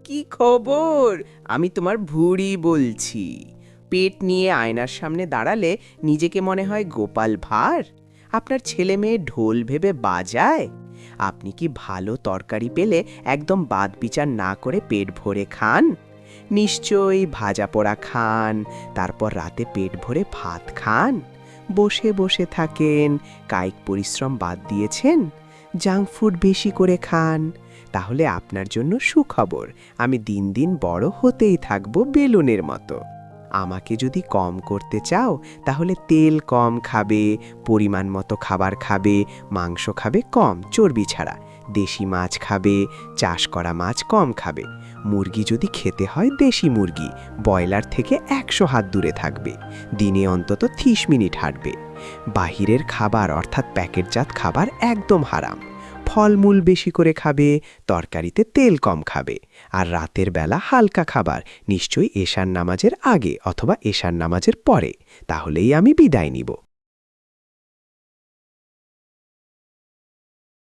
কি খবর? আমি তোমার ভুঁড়ি বলছি। পেট নিয়ে আয়নার সামনে দাঁড়ালে নিজেকে মনে হয় গোপাল ভাঁড়। আপনার ছেলে মেয়ে ঢোল ভেবে বাজায়। আপনি কি ভালো তরকারি পেলে একদম বাদ বিচার না করে পেট ভরে খান? নিশ্চয়ই ভাজা পোড়া খান, তারপর রাতে পেট ভরে ভাত খান। বসে বসে থাকেন, কায়িক পরিশ্রম বাদ দিয়েছেন, জাঙ্ক ফুড বেশি করে খান। তাহলে আপনার জন্য সুখবর, আমি দিন দিন বড় হতেই থাকবো বেলুনের মতো। আমাকে যদি কম করতে চাও তাহলে তেল কম খাবে, পরিমাণ মতো খাবার খাবে, মাংস খাবে কম চর্বি ছাড়া, দেশি মাছ খাবে, চাষ করা মাছ কম খাবে। মুরগি যদি খেতে হয় দেশি মুরগি, ব্রয়লার থেকে 100 হাত দূরে থাকবে, দিনে অন্তত 30 মিনিট হাঁটবে। বাহিরের খাবার অর্থাৎ প্যাকেটজাত খাবার একদম হারাম। ফলমূল বেশি করে খাবে, তরকারিতে তেল কম খাবে। আর রাতের বেলা হালকা খাবার, নিশ্চয়ই এশার নামাজের আগে অথবা এশার নামাজের পরে। তাহলেই আমি বিদায় নিব।